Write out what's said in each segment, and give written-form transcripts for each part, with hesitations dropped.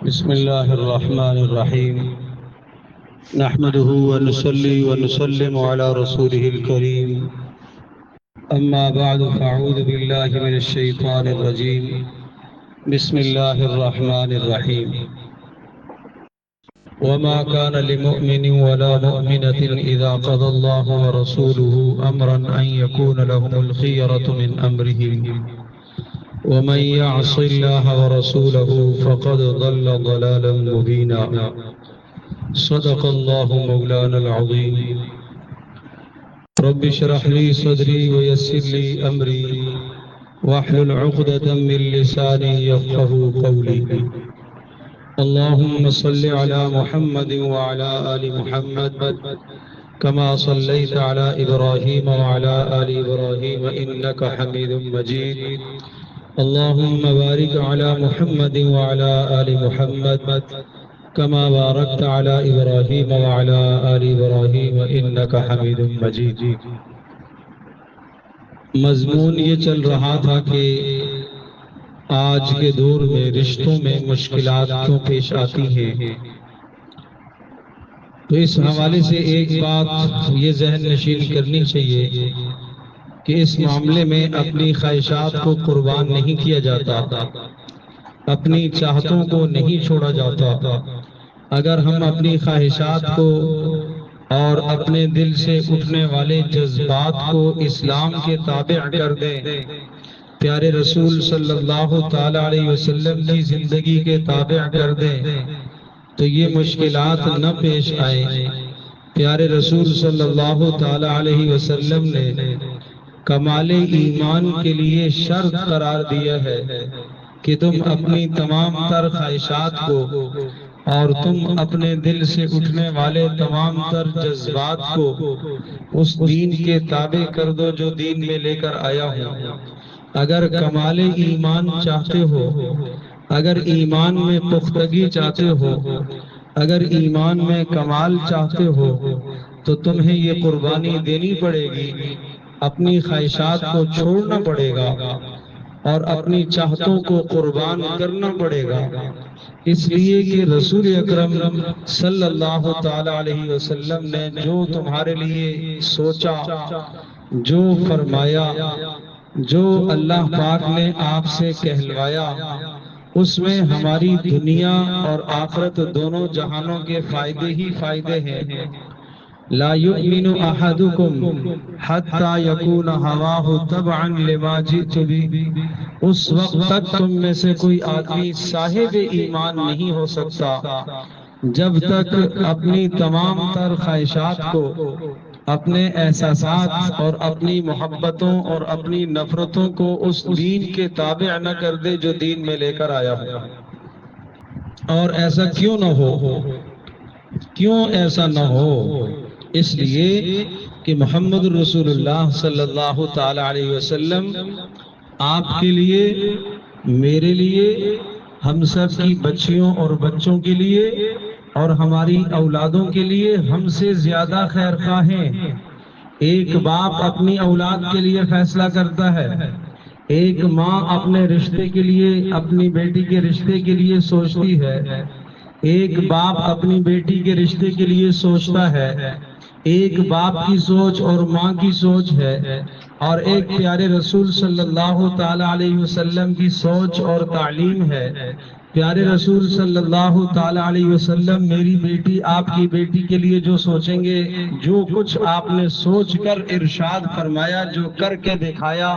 بسم الله الرحمن الرحيم نحمده ونصلي ونسلم على رسوله الكريم أما بعد فأعوذ بالله من الشيطان الرجيم بسم الله الرحمن الرحيم وما كان لمؤمن ولا مؤمنة إذا قضى الله ورسوله أمرا أن يكون لهم الخيرة من أمرهم ومن يعص الله ورسوله فقد ضل ضلالا مبينا صدق الله مولانا العظيم رب اشرح لي صدري ويسر لي أمري واحلل عقدة من لساني يفقه قولي اللهم صل على محمد وعلى آل محمد كما صليت على إبراهيم وعلى آل إبراهيم إنك حميد مجيد اللهم بارك على محمد وعلى آل محمد كما باركت على إبراهيم وعلى آل إبراهيم إنك حميد مجيد۔ مضمون یہ چل رہا تھا کہ آج کے دور میں رشتوں میں مشکلات کیوں پیش آتی ہیں، تو اس حوالے سے ایک بات یہ ذہن نشین کرنی چاہیے کہ اس معاملے میں اپنی خواہشات کو قربان نہیں کیا جاتا، اپنی چاہتوں کو نہیں چھوڑا جاتا۔ اگر ہم اپنی خواہشات کو اور اپنے دل سے اٹھنے والے جذبات کو اسلام کے تابع کر دیں، پیارے رسول صلی اللہ تعالی علیہ وسلم کی زندگی کے تابع کر دیں، تو یہ مشکلات نہ پیش آئیں۔ پیارے رسول صلی اللہ تعالی علیہ وسلم نے کمال ایمان کے لیے شرط قرار دیا ہے کہ تم اپنی تمام تر خواہشات کو اور تم اپنے دل سے اٹھنے والے تمام تر جذبات کو اس دین کے تابع کر دو جو دین میں لے کر آیا ہوں۔ اگر کمال ایمان چاہتے ہو، اگر ایمان میں پختگی چاہتے ہو، اگر ایمان میں کمال چاہتے ہو، تو تمہیں یہ قربانی دینی پڑے گی، اپنی خواہشات کو چھوڑنا پڑے گا اور اپنی چاہتوں کو قربان کرنا پڑے گا، اس لیے کہ رسول اکرم صلی اللہ تعالی علیہ وسلم نے جو تمہارے لیے سوچا، جو فرمایا، جو اللہ پاک نے آپ سے کہلوایا، اس میں ہماری دنیا اور آخرت دونوں جہانوں کے فائدے ہی فائدے ہیں۔ لا یؤمن احدکم حتی یکون ہواہ تبعا لما جئت بہ، اس وقت تک تم میں سے کوئی آدمی صاحب ایمان نہیں ہو سکتا جب تک اپنی تمام تر خواہشات کو، اپنے احساسات اور اپنی محبتوں اور اپنی نفرتوں کو اس دین کے تابع نہ کر دے جو دین میں لے کر آیا ہو۔ اور ایسا کیوں نہ ہو؟ کیوں ایسا نہ ہو؟ اس لیے کہ محمد رسول اللہ صلی اللہ تعالی علیہ وسلم آپ کے لیے، میرے لیے، ہم سب کی بچیوں اور بچوں کے لیے اور ہماری اولادوں کے لیے ہم سے زیادہ خیر خواہ ہیں۔ ایک باپ اپنی اولاد کے لیے فیصلہ کرتا ہے، ایک ماں اپنے رشتے کے لیے، اپنی بیٹی کے رشتے کے لیے سوچتی ہے، ایک باپ اپنی بیٹی کے رشتے کے لیے سوچتا ہے، ایک باپ کی سوچ اور ماں کی سوچ ہے، اور ایک پیارے رسول صلی اللہ تعالی علیہ وسلم کی سوچ اور تعلیم ہے۔ پیارے رسول صلی اللہ تعالی علیہ وسلم میری بیٹی، آپ کی بیٹی کے لیے جو سوچیں گے، جو کچھ آپ نے سوچ کر ارشاد فرمایا، جو کر کے دکھایا،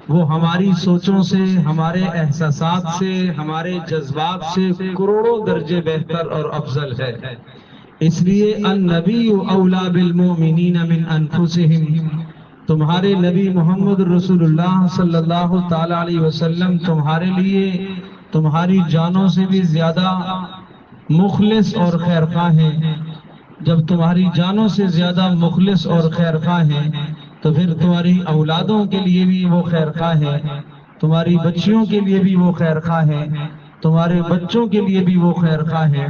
وہ ہماری سوچوں سے، ہمارے احساسات سے، ہمارے جذبات سے کروڑوں درجے بہتر اور افضل ہے۔ اس لیے النبی اولا بالمؤمنین من انفسہم، تمہارے نبی محمد رسول اللہ صلی اللہ تعالی علیہ وسلم تمہارے لیے تمہاری جانوں سے بھی زیادہ مخلص اور خیرخواہ ہیں۔ جب تمہاری جانوں سے زیادہ مخلص اور خیرخواہ ہیں تو پھر تمہاری اولادوں کے لیے بھی وہ خیرخواہ ہیں، تمہاری بچیوں کے لیے بھی وہ خیرخواہ ہیں، تمہارے بچوں کے لیے بھی وہ خیرخواہ ہیں۔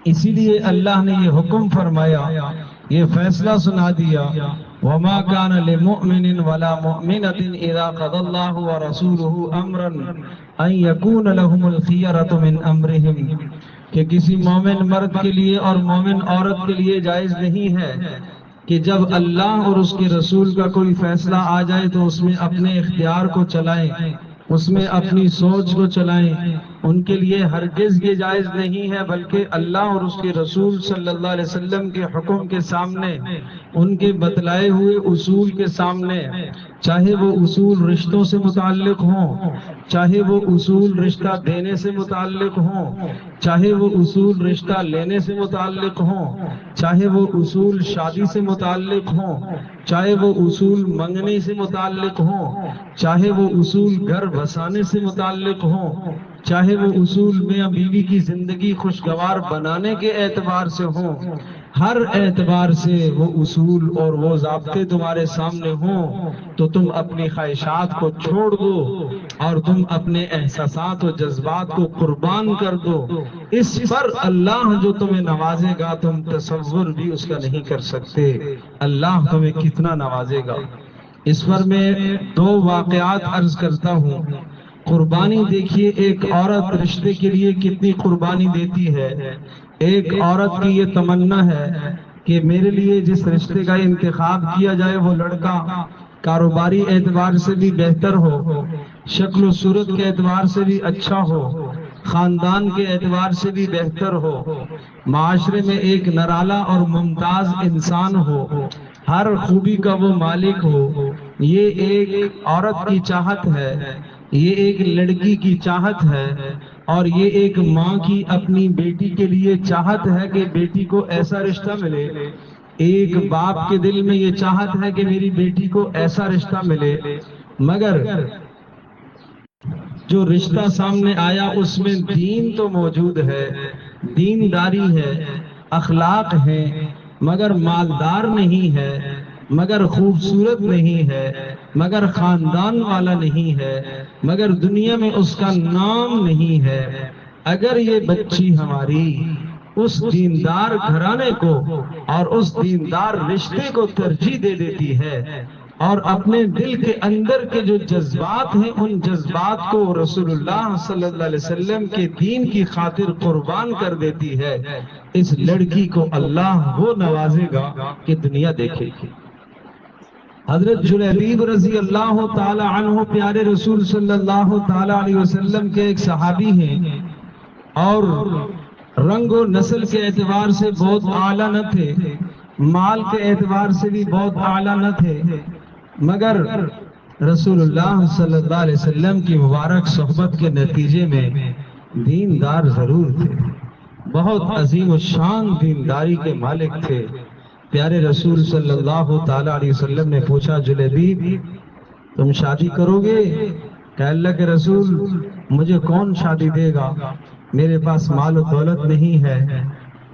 اسی لیے اللہ نے یہ حکم فرمایا یہ فیصلہ سنا دیا وما كان لمؤمن ولا مؤمنة اذا قضى الله ورسوله امرا ان يكون لهم الخيرة من امرهم، کہ کسی مومن مرد کے لیے اور مومن عورت کے لیے جائز نہیں ہے کہ جب اللہ اور اس کے رسول کا کوئی فیصلہ آ جائے تو اس میں اپنے اختیار کو چلائیں، اس میں اپنی سوچ کو چلائیں۔ ان کے لیے ہرگز یہ جائز نہیں ہے، بلکہ اللہ اور اس کے رسول صلی اللہ علیہ وسلم کے حکم کے سامنے، ان کے بتلائے ہوئے اصول کے سامنے، چاہے وہ اصول رشتوں سے متعلق ہوں، چاہے وہ اصول رشتہ دینے سے متعلق ہوں، چاہے وہ اصول رشتہ لینے سے متعلق ہوں، چاہے وہ اصول شادی سے متعلق ہوں، چاہے وہ اصول منگنے سے متعلق ہوں، چاہے وہ اصول گھر بسانے سے متعلق ہوں، چاہے وہ اصول میاں بیوی کی زندگی خوشگوار بنانے کے اعتبار سے ہوں، ہر اعتبار سے وہ اصول اور وہ ضابطے تمہارے سامنے ہوں تو تم اپنی خواہشات کو چھوڑ دو اور تم اپنے احساسات و جذبات کو قربان کر دو۔ اس پر اللہ جو تمہیں نوازے گا تم تصور بھی اس کا نہیں کر سکتے، اللہ تمہیں کتنا نوازے گا۔ اس پر میں دو واقعات عرض کرتا ہوں۔ قربانی دیکھیے، ایک عورت رشتے کے لیے کتنی قربانی دیتی ہے۔ ایک عورت کی یہ تمنا ہے کہ میرے لیے جس رشتے کا انتخاب کیا جائے وہ لڑکا کاروباری اعتبار سے بھی بہتر ہو، شکل و صورت کے اعتبار سے بھی اچھا ہو، خاندان کے اعتبار سے بھی بہتر ہو، معاشرے میں ایک نرالا اور ممتاز انسان ہو، ہر خوبی کا وہ مالک ہو۔ یہ ایک عورت کی چاہت ہے، یہ ایک لڑکی کی چاہت ہے، اور یہ ایک ماں کی اپنی بیٹی کے لیے چاہت ہے کہ بیٹی کو ایسا رشتہ ملے۔ ایک باپ کے دل میں یہ چاہت ہے کہ میری بیٹی کو ایسا رشتہ ملے، مگر جو رشتہ سامنے آیا اس میں دین تو موجود ہے، دینداری ہے، اخلاق ہے، مگر مالدار نہیں ہے، مگر خوبصورت نہیں ہے، مگر خاندان والا نہیں ہے، مگر دنیا میں اس کا نام نہیں ہے۔ اگر یہ بچی ہماری اس دیندار گھرانے کو اور اس دیندار رشتے کو ترجیح دے دیتی ہے اور اپنے دل کے اندر کے جو جذبات ہیں ان جذبات کو رسول اللہ صلی اللہ علیہ وسلم کے دین کی خاطر قربان کر دیتی ہے، اس لڑکی کو اللہ وہ نوازے گا کہ دنیا دیکھے گی۔ حضرت جلیبیب رضی اللہ تعالی عنہ پیارے رسول صلی اللہ تعالی علیہ وسلم کے ایک صحابی ہیں، اور رنگ و نسل کے اعتبار سے بہت اعلیٰ نہ تھے، مال کے اعتبار سے بھی بہت اعلیٰ نہ تھے، مگر رسول اللہ صلی اللہ علیہ وسلم کی مبارک صحبت کے نتیجے میں دیندار ضرور تھے، بہت عظیم الشان دینداری کے مالک تھے۔ پیارے رسول صلی اللہ تعالی علیہ وسلم نے پوچھا، جلیبیب تم شادی کرو گے؟ کہ اللہ کے رسول مجھے کون شادی دے گا، میرے پاس مال و دولت نہیں ہے،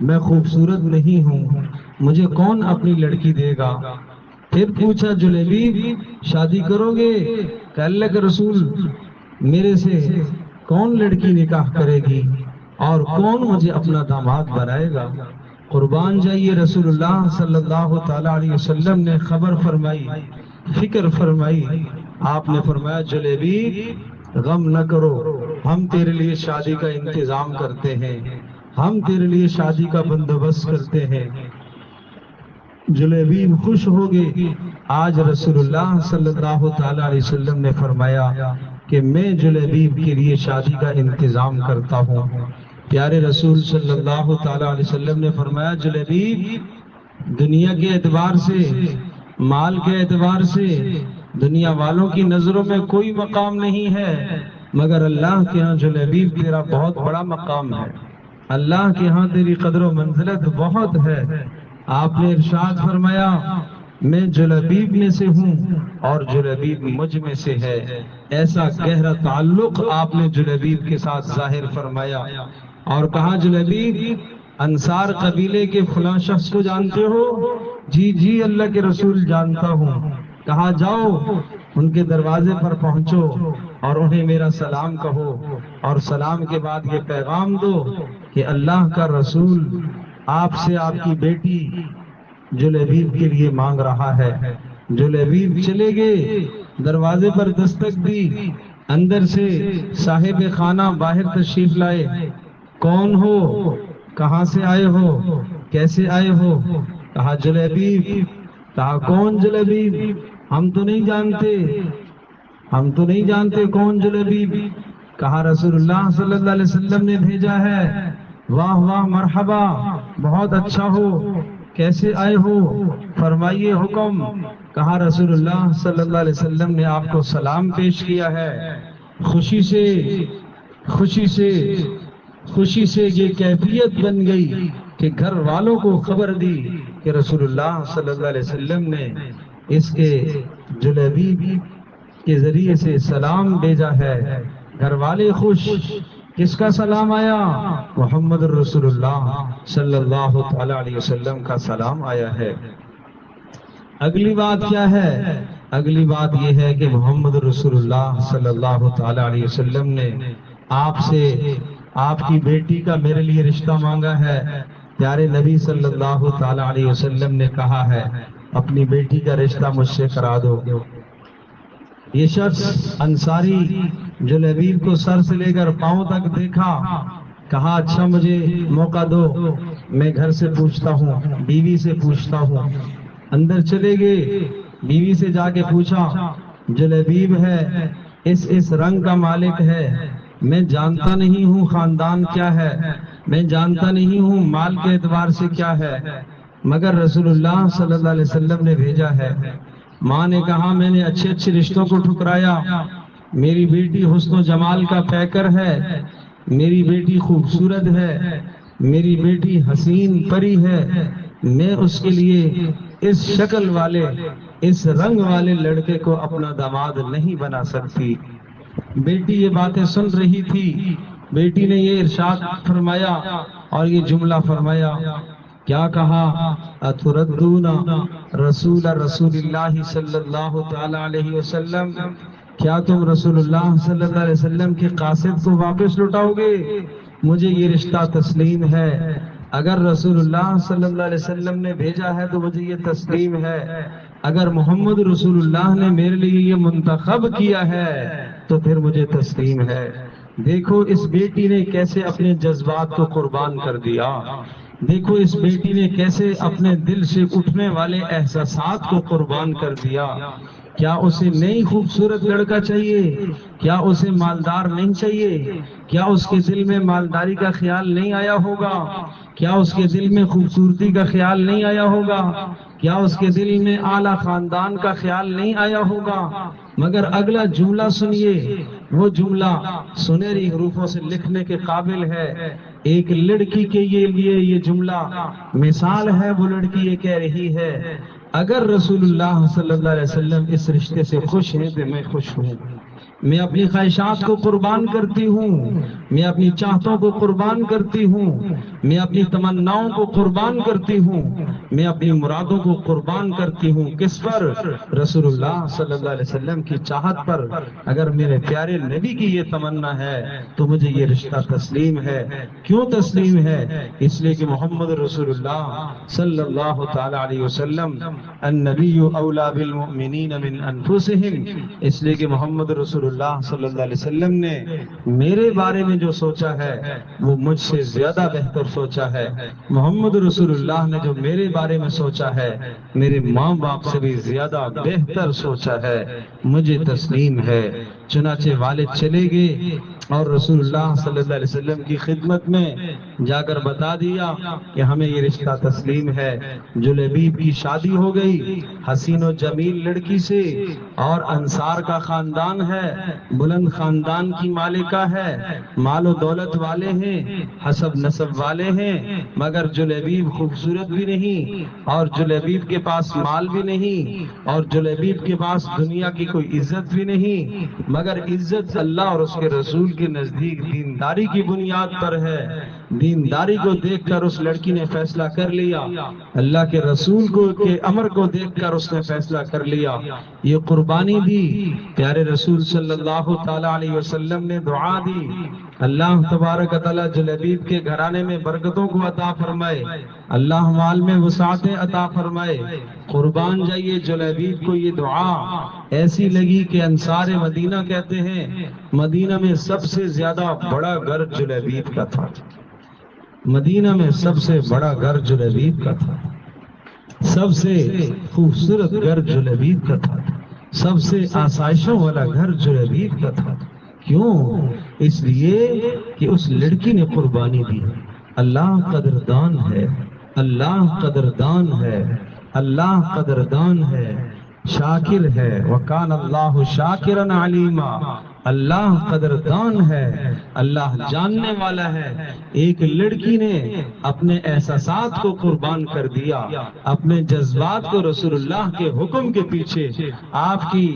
میں خوبصورت نہیں ہوں، مجھے کون اپنی لڑکی دے گا؟ پھر پوچھا، جلیبیب شادی کرو گے؟ کہ اللہ کے رسول میرے سے کون لڑکی نکاح کرے گی اور کون مجھے اپنا داماد بنائے گا؟ قربان جائیے، رسول اللہ صلی اللہ تعالی علیہ وسلم نے خبر فرمائی، فکر فرمائی، آپ نے فرمایا جلیبیب غم نہ کرو، ہم تیرے لیے شادی کا انتظام کرتے ہیں، ہم تیرے لیے شادی کا بندوبست کرتے ہیں۔ جلیبیب خوش ہو گئے۔ آج رسول اللہ صلی اللہ تعالی علیہ وسلم نے فرمایا کہ میں جلیبیب کے لیے شادی کا انتظام کرتا ہوں۔ پیارے رسول صلی اللہ تعالی علیہ وسلم نے فرمایا، جلیبیب دنیا کے اعتبار سے، مال کے اعتبار سے دنیا والوں کی نظروں میں کوئی مقام نہیں ہے، مگر اللہ کے ہاں جلیبیب تیرا بہت بڑا مقام ہے، اللہ کے ہاں تیری قدر و منزلت بہت ہے۔ آپ نے ارشاد فرمایا، میں جلیبیب میں سے ہوں اور جلیبیب مجھ میں سے ہے۔ ایسا گہرا تعلق آپ نے جلیبیب کے ساتھ ظاہر فرمایا اور کہا، جلیبیب انصار قبیلے کے فلاں شخص کو جانتے ہو؟ جی جی اللہ کے رسول جانتا ہوں۔ کہا جاؤ ان کے دروازے پر پہنچو اور انہیں میرا سلام کہو، اور سلام کے بعد یہ پیغام دو کہ اللہ کا رسول آپ سے آپ کی بیٹی جلیبیب کے لیے مانگ رہا ہے۔ جلیبیب چلے گئے، دروازے پر دستک دی، اندر سے صاحب خانہ باہر تشریف لائے۔ کون ہو؟ کہاں سے آئے ہو؟ کیسے آئے ہو؟ کہا جلیبیب۔ کہا کون جلیبیب؟ ہم تو نہیں جانتے، ہم تو نہیں جانتے کون جلیبیب۔ کہا رسول اللہ صلی اللہ علیہ وسلم نے بھیجا ہے۔ واہ واہ مرحبا، بہت اچھا ہو، کیسے آئے ہو؟ فرمائیے حکم۔ کہا رسول اللہ صلی اللہ علیہ وسلم نے آپ کو سلام پیش کیا ہے۔ خوشی سے خوشی سے خوشی سے یہ کیفیت بن گئی کہ گھر والوں کو خبر دی کہ رسول اللہ صلی اللہ علیہ وسلم نے اس کے جلیبیب کے ذریعے سے سلام بھیجا ہے۔ گھر والے خوش۔ کس کا سلام آیا؟ محمد رسول اللہ صلی اللہ تعالی علیہ وسلم کا سلام آیا ہے۔ اگلی بات کیا ہے؟ اگلی بات یہ ہے کہ محمد رسول اللہ صلی اللہ تعالی علیہ وسلم نے آپ سے آپ کی بیٹی کا میرے لیے رشتہ مانگا ہے۔ پیارے نبی صلی اللہ تعالی علیہ وسلم نے کہا ہے اپنی بیٹی کا رشتہ مجھ سے کرا دو۔ یہ شخص انصاری جلیبیب کو سر سے لے کر پاؤں تک دیکھا، کہا اچھا مجھے موقع دو، میں گھر سے پوچھتا ہوں، بیوی سے پوچھتا ہوں۔ اندر چلے گئے، بیوی سے جا کے پوچھا جلیبیب ہے، اس رنگ کا مالک ہے، میں جانتا نہیں ہوں خاندان کیا ہے، میں جانتا نہیں ہوں مال کے اعتبار سے کیا ہے، مگر رسول اللہ صلی اللہ علیہ وسلم نے بھیجا ہے۔ ماں نے کہا میں نے اچھے اچھے رشتوں کو ٹھکرایا، میری بیٹی حسن و جمال کا پیکر ہے، میری بیٹی خوبصورت ہے، میری بیٹی حسین پری ہے، میں اس کے لیے اس شکل والے اس رنگ والے لڑکے کو اپنا داماد نہیں بنا سکتی۔ بیٹی یہ باتیں سن رہی تھی، بیٹی نے یہ ارشاد فرمایا اور یہ جملہ فرمایا، کیا کہا؟ اتردون رسول اللہ صلی اللہ تعالی علیہ وسلم، کیا تم رسول اللہ صلی اللہ علیہ وسلم کے قاصد کو واپس لوٹاؤ گے؟ مجھے یہ رشتہ تسلیم ہے، اگر رسول اللہ صلی اللہ علیہ وسلم نے بھیجا ہے تو مجھے یہ تسلیم ہے، اگر محمد رسول اللہ نے میرے لیے یہ منتخب کیا ہے تو پھر مجھے تسلیم ہے۔ دیکھو اس بیٹی نے کیسے اپنے جذبات کو قربان کر دیا، دیکھو اس بیٹی نے کیسے اپنے دل سے اٹھنے والے احساسات کو قربان کر دیا۔ کیا اسے نئی خوبصورت لڑکا چاہیے؟ کیا اسے مالدار نہیں چاہیے؟ کیا اس کے دل میں مالداری کا خیال نہیں آیا ہوگا؟ کیا اس کے دل میں خوبصورتی کا خیال نہیں آیا ہوگا؟ کیا اس کے دل میں اعلیٰ خاندان کا خیال نہیں آیا ہوگا؟ مگر اگلا جملہ سنیے، وہ جملہ سنہری حروفوں سے لکھنے کے قابل ہے۔ ایک لڑکی کے لیے یہ جملہ مثال ہے، وہ لڑکی یہ کہہ رہی ہے اگر رسول اللہ صلی اللہ علیہ وسلم اس رشتے سے خوش ہیں تو میں خوش ہوں، میں اپنی خواہشات کو قربان کرتی ہوں، میں اپنی چاہتوں کو قربان کرتی ہوں، میں اپنی تمناؤں کو قربان کرتی ہوں، میں اپنی مرادوں کو قربان کرتی ہوں۔ کس پر؟ رسول اللہ صلی اللہ علیہ وسلم کی چاہت پر۔ اگر میرے پیارے نبی کی یہ تمنا ہے تو مجھے یہ رشتہ تسلیم ہے۔ کیوں تسلیم ہے؟ اس لیے کہ محمد رسول اللہ صلی اللہ تعالی علیہ وسلم النبی اولا بالمؤمنین من انفسہم، اس لیے کہ محمد رسول اللہ صلی اللہ علیہ وسلم نے میرے بارے میں جو سوچا ہے وہ مجھ سے زیادہ بہتر سوچا ہے۔ محمد رسول اللہ نے جو میرے بارے میں سوچا ہے میرے ماں باپ سے بھی زیادہ بہتر سوچا ہے، مجھے تسلیم ہے۔ چنانچہ والد چلے گئے اور رسول اللہ صلی اللہ علیہ وسلم کی خدمت میں جا کر بتا دیا کہ ہمیں یہ رشتہ تسلیم ہے۔ جلیبیب کی شادی ہو گئی حسین و جمیل لڑکی سے، اور انصار کا خاندان ہے، بلند خاندان کی مالکہ ہے، مال و دولت والے ہیں، حسب نسب والے ہیں، مگر جلیبیب خوبصورت بھی نہیں، اور جلیبیب کے پاس مال بھی نہیں، اور جلیبیب کے پاس دنیا کی کوئی عزت بھی نہیں، مگر عزت اللہ اور اس کے رسول کے نزدیک دینداری کی بنیاد پر ہے۔ دینداری کو دیکھ کر اس لڑکی نے فیصلہ کر لیا، اللہ کے رسول کے امر کو دیکھ کر اس نے فیصلہ کر لیا، یہ قربانی دی۔ پیارے رسول صلی اللہ تعالی علیہ وسلم نے دعا دی اللہ تبارک و تعالیٰ جلیبیب کے گھرانے میں برکتوں کو عطا فرمائے، اللہ مال میں وسعتیں عطا فرمائے۔ قربان جائیے جلیبیب کو یہ دعا ایسی لگی کہ انصار مدینہ کہتے ہیں مدینہ میں سب سے زیادہ بڑا گھر جلیبیب کا تھا، مدینہ میں سب سے بڑا گھر جلیبیب کا تھا، سب سے خوبصورت گھر جلیبیب کا تھا، سب سے آسائشوں والا گھر جلیبیب کا تھا۔ کیوں؟ اس لیے کہ اس لڑکی نے قربانی دی۔ اللہ قدردان ہے، اللہ قدردان ہے، اللہ قدردان ہے، شاکر ہے۔ وَكَانَ اللَّهُ شَاكِرًا عَلِيمًا، اللہ قدردان ہے، اللہ جاننے والا ہے۔ ایک لڑکی نے اپنے احساسات کو قربان کر دیا، اپنے جذبات کو رسول اللہ کے حکم کے پیچھے، آپ کی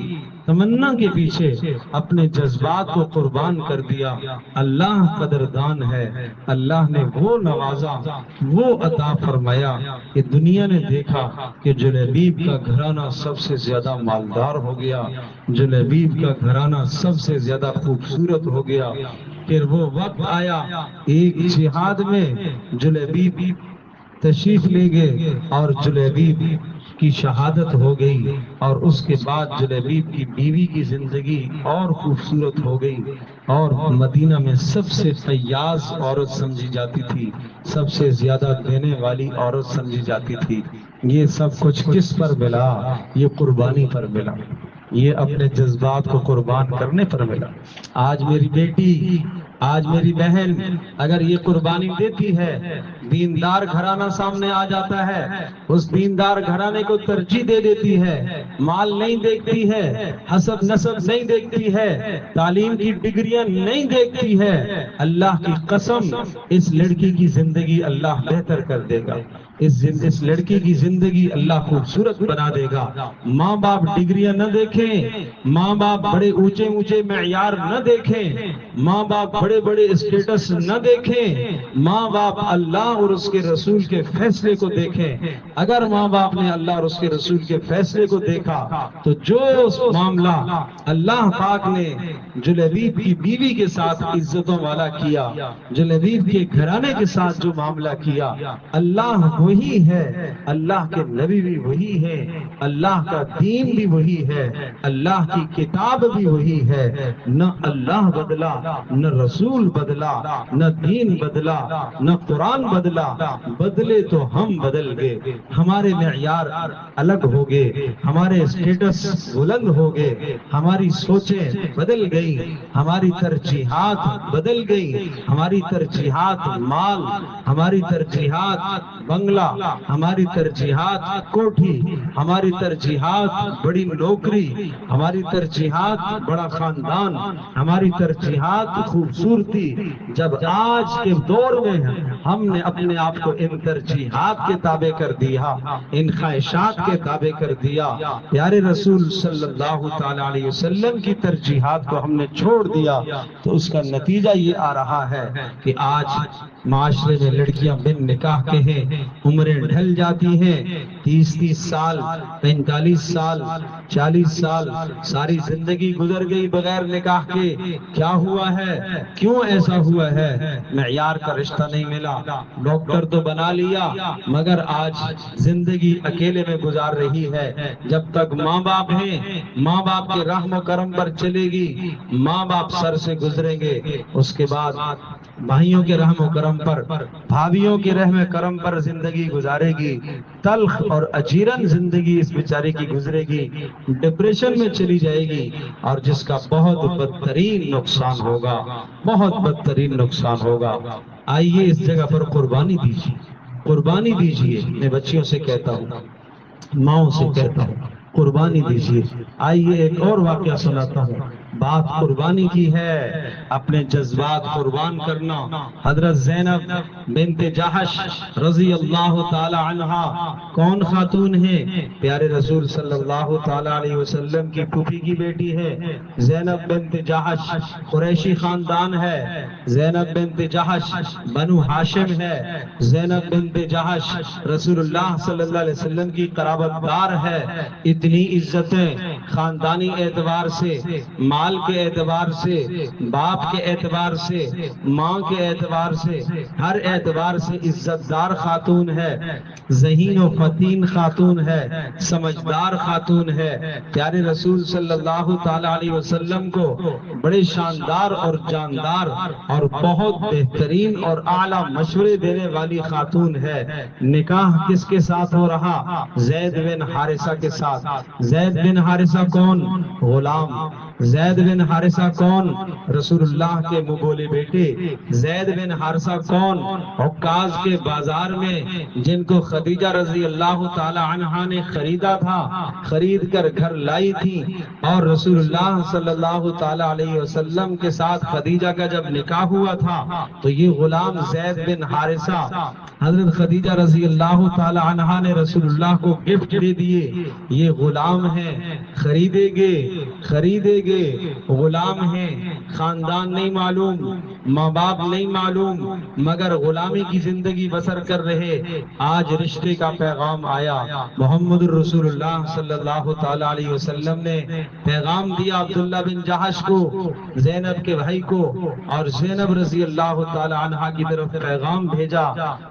تمنا کے پیچھے اپنے جذبات کو قربان کر دیا۔ اللہ قدردان ہے، اللہ نے وہ نوازا، وہ عطا فرمایا کہ دنیا نے دیکھا کہ جلیبیب کا گھرانہ سب سے زیادہ مالدار ہو گیا، جلیبیب کا گھرانہ سب سے زیادہ خوبصورت ہو گیا۔ پھر وہ وقت آیا، ایک جہاد میں جلیبیب تشریف لے گئے اور جلیبیب کی شہادت ہو گئی، اور اس کے بعد جلیبیب کی بیوی کی زندگی اور خوبصورت ہو گئی، اور مدینہ میں سب سے فیاض عورت سمجھی جاتی تھی، سب سے زیادہ دینے والی عورت سمجھی جاتی تھی۔ یہ سب کچھ کس پر ملا؟ یہ قربانی پر ملا، یہ اپنے جذبات کو قربان کرنے پر ملا۔ آج میری بیٹی، آج میری بہن اگر یہ قربانی دیتی ہے، دیندار گھرانہ سامنے آ جاتا ہے، اس دیندار گھرانے کو ترجیح دے دیتی ہے، مال نہیں دیکھتی ہے، حسب نسب نہیں دیکھتی ہے، تعلیم کی ڈگریاں نہیں دیکھتی ہے، اللہ کی قسم اس لڑکی کی زندگی اللہ بہتر کر دے گا، اس لڑکی کی زندگی اللہ خوبصورت بنا دے گا۔ ماں باپ ڈگریاں نہ دیکھیں، ماں باپ بڑے اونچے اونچے معیار نہ دیکھیں، ماں باپ بڑے بڑے اسٹیٹس نہ دیکھیں، ماں باپ اللہ اور اس کے رسول کے فیصلے کو دیکھیں۔ اگر ماں باپ نے اللہ اور اس کے رسول کے فیصلے کو دیکھا تو جو معاملہ اللہ پاک نے جلیبیب کی بیوی کے ساتھ عزتوں والا کیا، جلیبیب کے گھرانے کے ساتھ جو معاملہ کیا، اللہ وہی ہے، اللہ کے نبی بھی وہی ہے، اللہ کا دین بھی وہی ہے، اللہ کی کتاب بھی وہی ہے۔ نہ اللہ بدلا، نہ رسول بدلا، نہ دین بدلا، نہ قرآن بدلا، بدلے تو ہم بدل گئے، ہمارے معیار الگ ہو گئے، ہمارے اسٹیٹس بلند ہو گئے، ہماری سوچیں بدل گئی، ہماری ترجیحات بدل گئی، ہماری ترجیحات مال، ہماری ترجیحات بنگلہ، ہماری ترجیحات کوٹھی، ہماری ترجیحات بڑی نوکری، ہماری ترجیحات بڑا خاندان، ہماری ترجیحات خوبصورتی۔ جب آج کے دور میں ہم نے اپنے آپ کو ان ترجیحات کے تابع کر دیا، ان خواہشات کے تابع کر دیا، پیارے رسول صلی اللہ تعالی علیہ وسلم کی ترجیحات کو ہم نے چھوڑ دیا، تو اس کا نتیجہ یہ آ رہا ہے کہ آج معاشرے میں لڑکیاں بن نکاح کے ہیں، عمریں ڈھل جاتی ہیں، 30 سال، 45 سال، 40 سال، ساری زندگی گزر گئی بغیر نکاح کے۔ کیا ہوا ہے؟ کیوں ایسا ہوا ہے؟ معیار کا رشتہ نہیں ملا، ڈاکٹر تو بنا لیا مگر آج زندگی اکیلے میں گزار رہی ہے۔ جب تک ماں باپ ہیں، ماں باپ کے رحم و کرم پر چلے گی، ماں باپ سر سے گزریں گے، اس کے بعد بھائیوں کے رحم و کرم پر، بھابھیوں کے رحم و کرم پر زندگی گزارے گی۔ تلخ اور اجیرن زندگی اس بیچارے کی گزرے گی، ڈپریشن میں چلی جائے گی، اور جس کا بہت بدترین نقصان ہوگا، بہت بدترین نقصان ہوگا۔ آئیے اس جگہ پر قربانی دیجیے، قربانی دیجیے۔ میں بچیوں سے کہتا ہوں، ماؤں سے کہتا ہوں، قربانی دیجیے۔ آئیے ایک اور واقعہ سناتا ہوں۔ بات قربانی کی ہے، اپنے جذبات قربان کرنا۔ حضرت زینب بنت جحش رضی اللہ تعالی عنہا کون خاتون ہے؟ پیارے رسول صلی اللہ تعالی علیہ وسلم کی پھوپھی کی بیٹی ہے۔ زینب بنت جحش قریشی خاندان ہے، زینب بنت جحش بنو ہاشم ہے، زینب بنت جحش رسول اللہ صلی اللہ علیہ وسلم کی قرابت دار ہے۔ اتنی عزتیں خاندانی اعتبار سے، مال کے اعتبار سے، باپ کے اعتبار سے، ماں کے اعتبار سے، ہر اعتبار سے عزت دار خاتون ہے، ذہین و فتین خاتون ہے، سمجھدار خاتون ہے۔ پیارے رسول صلی اللہ تعالی علیہ وسلم کو بڑے شاندار اور جاندار اور بہت بہترین اور اعلیٰ مشورے دینے والی خاتون ہے۔ نکاح کس کے ساتھ ہو رہا؟ زید بن حارثہ کے ساتھ۔ زید بن حارثہ کون؟ غلام۔ زید بن حارثہ کون؟ رسول اللہ کے مبولے بیٹے۔ زید بن حارثہ کون؟ عکاظ کے بازار میں جن کو خدیجہ رضی اللہ تعالی عنہا نے خریدا تھا، خرید کر گھر لائی تھی، اور رسول اللہ صلی اللہ تعالی علیہ وسلم کے ساتھ خدیجہ کا جب نکاح ہوا تھا تو یہ غلام زید بن حارثہ حضرت خدیجہ رضی اللہ تعالی عنہا نے رسول اللہ کو گفٹ دے دیے۔ یہ غلام ہیں، خریدے گے، غلام ہیں، خاندان نہیں معلوم، ماں باپ نہیں معلوم، مگر غلامی کی زندگی بسر کر رہے۔ آج رشتے کا پیغام آیا، محمد رسول اللہ صلی اللہ تعالی علیہ وسلم نے پیغام دیا عبداللہ بن جہش کو، زینب کے بھائی کو، اور زینب رضی اللہ تعالی عنہا کی طرف پیغام بھیجا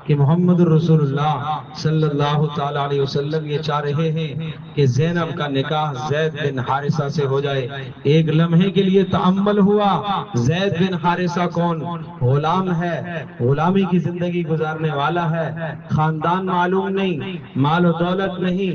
کہ محمد رسول اللہ صلی اللہ تعالی علیہ وسلم یہ چاہ رہے ہیں کہ زینب کا نکاح زید بن حارثہ سے ہو جائے۔ ایک لمحے کے لیے تأمل ہوا، زید بن حارثہ کون؟ غلام ہے، غلامی کی زندگی گزارنے والا ہے، خاندان معلوم نہیں، مال و دولت نہیں،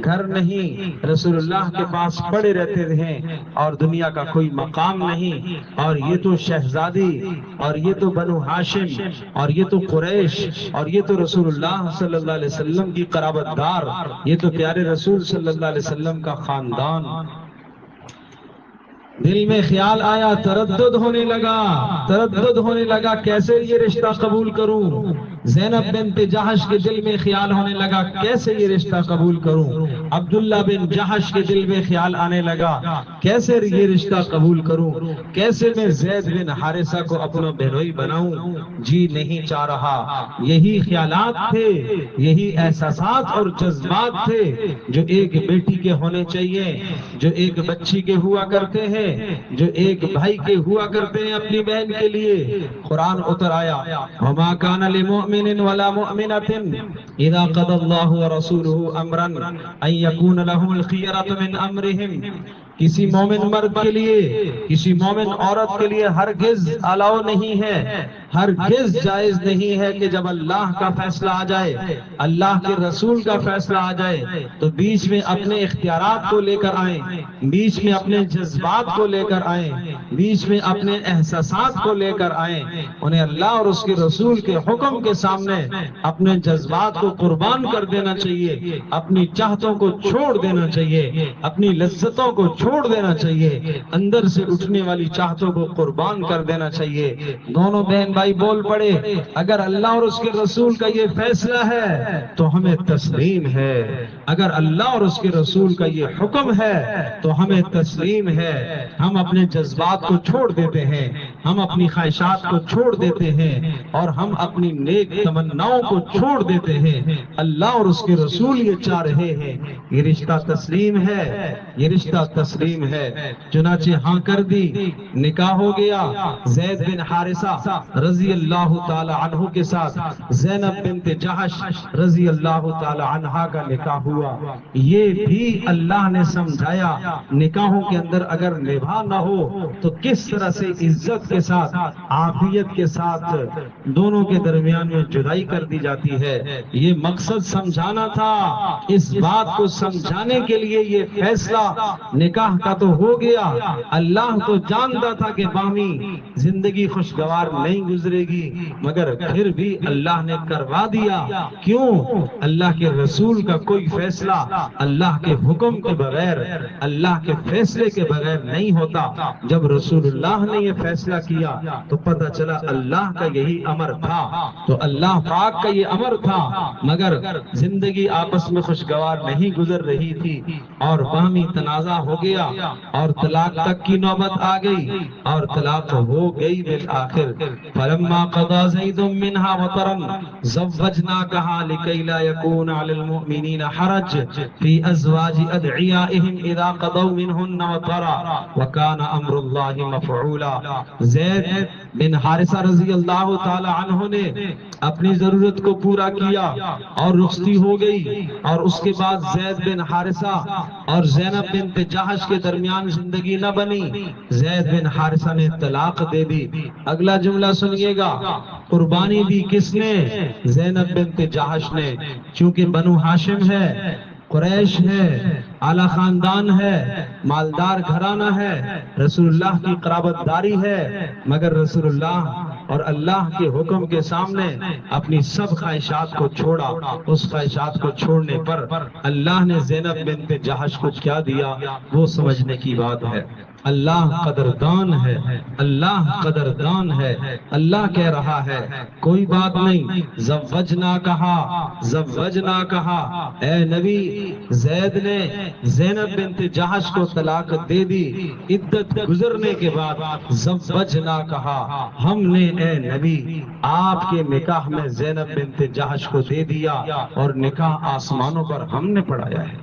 گھر نہیں، رسول اللہ کے پاس پڑے رہتے ہیں اور دنیا کا کوئی مقام نہیں، اور یہ تو شہزادی، اور یہ تو بنو ہاشم، اور یہ تو قریش، اور یہ تو رسول اللہ صلی اللہ علیہ وسلم کی قرابت دار، یہ تو پیارے رسول صلی اللہ علیہ وسلم کا خاندان۔ دل میں خیال آیا، تردد ہونے لگا کیسے یہ رشتہ قبول کروں۔ زینب بنت جہش کے دل میں خیال ہونے لگا کیسے یہ رشتہ قبول کروں۔ عبداللہ بن جہش کے دل میں خیال آنے لگا کیسے یہ رشتہ قبول کروں، کیسے میں زید بن حارثہ کو اپنا بہنوئی بناؤں۔ جی نہیں چاہ رہا۔ یہی خیالات تھے، یہی احساسات اور جذبات تھے جو ایک بیٹی کے ہونے چاہیے، جو ایک بچی کے ہوا کرتے ہیں، جو ایک بھائی کے ہوا کرتے ہیں اپنی بہن کے لیے۔ قرآن اتر آیا، وَمَا كَانَ لِمُؤْمِنٍ وَلَا مُؤْمِنَةٍ إِذَا قَضَى اللَّهُ وَرَسُولُهُ أَمْرًا أَن يَكُونَ لَهُمُ الْخِيَرَةُ مِنْ أَمْرِهِمْ۔ کسی مومن مرد کے لیے، کسی مومن عورت کے لیے ہرگز الاؤ نہیں ہے، ہرگز جائز نہیں ہے کہ جب اللہ کا فیصلہ آ جائے، اللہ کے رسول کا فیصلہ آ جائے تو بیچ میں اپنے اختیارات کو لے کر آئیں، بیچ میں اپنے جذبات کو لے کر آئیں، بیچ میں اپنے احساسات کو لے کر آئیں۔ انہیں اللہ اور اس کے رسول کے حکم کے سامنے اپنے جذبات کو قربان کر دینا چاہیے، اپنی چاہتوں کو چھوڑ دینا چاہیے، اپنی لذتوں کو چھوڑ دینا چاہیے، اندر سے اٹھنے والی چاہتوں کو قربان کر دینا چاہیے۔ دونوں بہن بھائی بول پڑے، اگر اللہ اور اس کے رسول کا یہ فیصلہ ہے تو ہمیں تسلیم ہے، اگر اللہ اور اس کے رسول کا یہ حکم ہے تو ہمیں تسلیم ہے۔ ہم اپنے جذبات کو چھوڑ دیتے ہیں، ہم اپنی خواہشات کو چھوڑ دیتے ہیں، اور ہم اپنی نیک تمناؤں کو چھوڑ دیتے ہیں۔ اللہ اور اس کے رسول یہ چاہ رہے ہیں، یہ رشتہ تسلیم ہے، یہ رشتہ تسلیم ہے۔ چنانچہ ہاں کر دی، نکاح ہو گیا زید بن حارثہ رضی اللہ تعالی عنہ کے ساتھ، زینب بنت جہش رضی اللہ تعالی عنہا کا نکاح ہوا۔ یہ بھی اللہ نے سمجھایا، نکاحوں کے اندر اگر نبھا نہ ہو تو کس طرح سے عزت کے ساتھ، عافیت کے ساتھ دونوں کے درمیان میں جدائی کر دی جاتی ہے۔ یہ مقصد سمجھانا تھا، اس بات کو سمجھانے کے لیے یہ فیصلہ نکاح کا تو ہو گیا۔ اللہ تو جانتا تھا کہ بامی زندگی خوشگوار نہیں گزرے گی، مگر پھر بھی اللہ نے کروا دیا۔ کیوں؟ اللہ کے رسول کا کوئی فیصلہ اللہ کے حکم کے بغیر، اللہ کے فیصلے کے بغیر نہیں ہوتا۔ جب رسول اللہ نے یہ فیصلہ کیا تو پتہ چلا اللہ کا یہی امر تھا، تو اللہ پاک کا یہ امر تھا، مگر زندگی آپس میں خوشگوار نہیں گزر رہی تھی، اور باہمی تنازع ہو گیا، اور طلاق تک کی نوبت آ گئی، اور طلاق ہو گئی بالآخر۔ فلما قضى زيد منها وطرا زوجناكها لكي لا يكون على المؤمنين حرج في ازواج ادعيائهم اذا قضوا منهن وطرا وكان امر الله مفعولا. زید بن حارثہ رضی اللہ تعالی عنہ نے اپنی ضرورت کو پورا کیا اور رخصتی ہو گئی، اور اس کے بعد زید بن حارثہ اور زینب بنت جحش کے درمیان زندگی نہ بنی. زید بن حارثہ نے طلاق دے دی. اگلا جملہ سنیے گا، قربانی دی کس نے؟ زینب بنت جحش نے. چونکہ بنو ہاشم ہے، قریش ہے، اعلی خاندان ہے، مالدار گھرانہ ہے، رسول اللہ کی قرابت داری ہے، مگر رسول اللہ اور اللہ کے حکم کے سامنے اپنی سب خواہشات کو چھوڑا. اس خواہشات کو چھوڑنے پر اللہ نے زینب بنت جحش کو کیا دیا وہ سمجھنے کی بات ہے. اللہ قدردان ہے، اللہ قدردان ہے. اللہ کہہ رہا ہے کوئی بات نہیں، زوجنا کہا، زوجنا کہا. اے نبی، زید نے زینب بنت جحش کو طلاق دے دی. عدت گزرنے کے بعد زوجنا کہا. ہم نے اے نبی آپ کے نکاح میں زینب بنت جحش کو دے دیا، اور نکاح آسمانوں پر ہم نے پڑھایا ہے،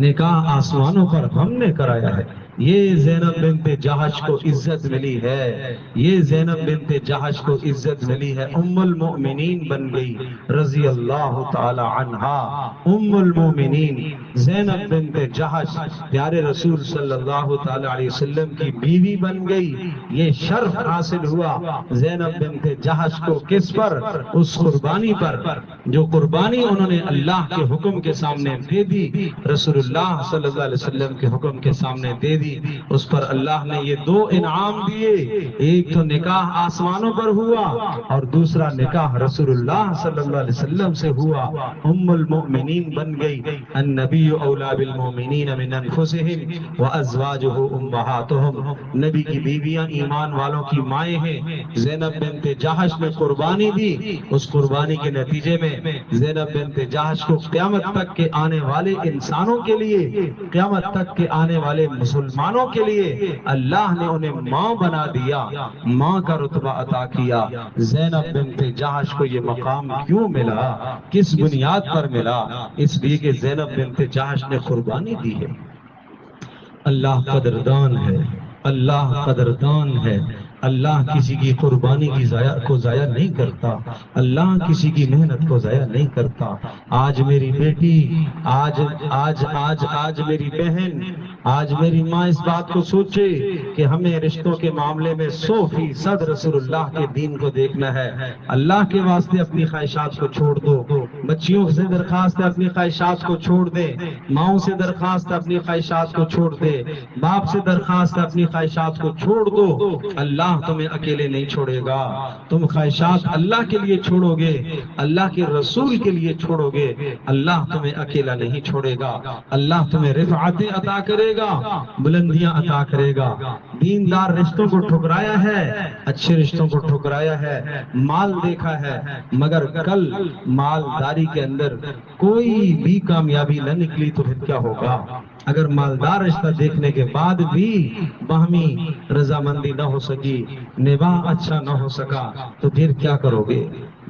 نکاح آسمانوں پر ہم نے کرایا ہے. یہ زینب بنت جحش کو عزت ملی ہے، یہ زینب بنت جحش کو عزت ملی ہے. ام المؤمنین بن گئی رضی اللہ تعالی عنہا. ام المؤمنین زینب بنت جحش پیارے رسول صلی اللہ تعالی علیہ وسلم کی بیوی بن گئی. یہ شرف حاصل ہوا زینب بنت جحش کو کس پر؟ اس قربانی پر جو قربانی انہوں نے اللہ کے حکم کے سامنے دے دی، رسول اللہ صلی اللہ علیہ وسلم کے حکم کے سامنے دے دی. اس پر اللہ نے یہ دو انعام دیے، ایک تو نکاح آسمانوں پر ہوا اور دوسرا نکاح رسول اللہ صلی اللہ علیہ وسلم سے ہوا. ام المؤمنین بن گئی. النبی اولا بالمؤمنین من انفسهم وازواجہ امہاتہم. نبی کی بیویاں ایمان والوں کی مائیں ہیں. زینب بنت جحش نے قربانی دی. اس قربانی کے نتیجے میں زینب بنت جحش کو قیامت تک کے آنے والے انسانوں کے لیے، قیامت تک کے آنے والے مسلمانوں کے لیے اللہ نے انہیں ماں بنا دیا، ماں کا رتبہ عطا کیا. زینب بنت جحش کو یہ مقام کیوں ملا؟ کس بنیاد پر ملا؟ اس لیے کہ زینب بنت جحش نے قربانی دی ہے. اللہ قدردان ہے، اللہ قدردان ہے. اللہ کسی کی قربانی کو ضائع نہیں کرتا، اللہ کسی کی محنت کو ضائع نہیں کرتا. آج میری بیٹی، آج میری بہن، آج میری ماں اس بات کو سوچے کہ ہمیں رشتوں کے معاملے میں 100% رسول اللہ کے دین کو دیکھنا ہے. اللہ کے واسطے اپنی خواہشات کو چھوڑ دو. بچیوں سے درخواست ہے اپنی خواہشات کو چھوڑ دے، ماؤں سے درخواست ہے اپنی خواہشات کو چھوڑ دے، باپ سے درخواست ہے اپنی خواہشات کو چھوڑ دو. اللہ تمہیں اکیلے نہیں چھوڑے گا. تم خواہشات اللہ کے لیے چھوڑو گے، اللہ کے رسول کے لیے چھوڑو گے، اللہ تمہیں اکیلا نہیں چھوڑے گا. اللہ تمہیں رفعتیں عطا کرے گا، بلندیاں عطا کرے گا. دیندار رشتوں کو ٹھکرایا ہے، اچھے رشتوں کو ٹھکرایا ہے، مال دیکھا ہے، مگر کل مالداری کے اندر کوئی بھی کامیابی نہ نکلی تو پھر کیا ہوگا؟ اگر مالدار رشتہ دیکھنے کے بعد بھی باہمی رضامندی نہ ہو سکی، نباہ اچھا نہ ہو سکا تو پھر کیا کرو گے؟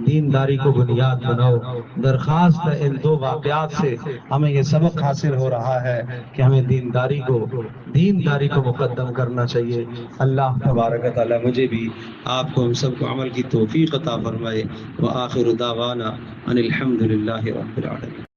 دینداری کو بنیاد بناؤ. درخواست ہے ان دو واقعات سے ہمیں یہ سبق حاصل ہو رہا ہے کہ ہمیں دینداری کو مقدم کرنا چاہیے. اللہ تبارک و تعالی مجھے بھی آپ کو ہم سب کو عمل کی توفیق عطا فرمائے. وآخر دعوانا ان الحمد للہ رب العالمین.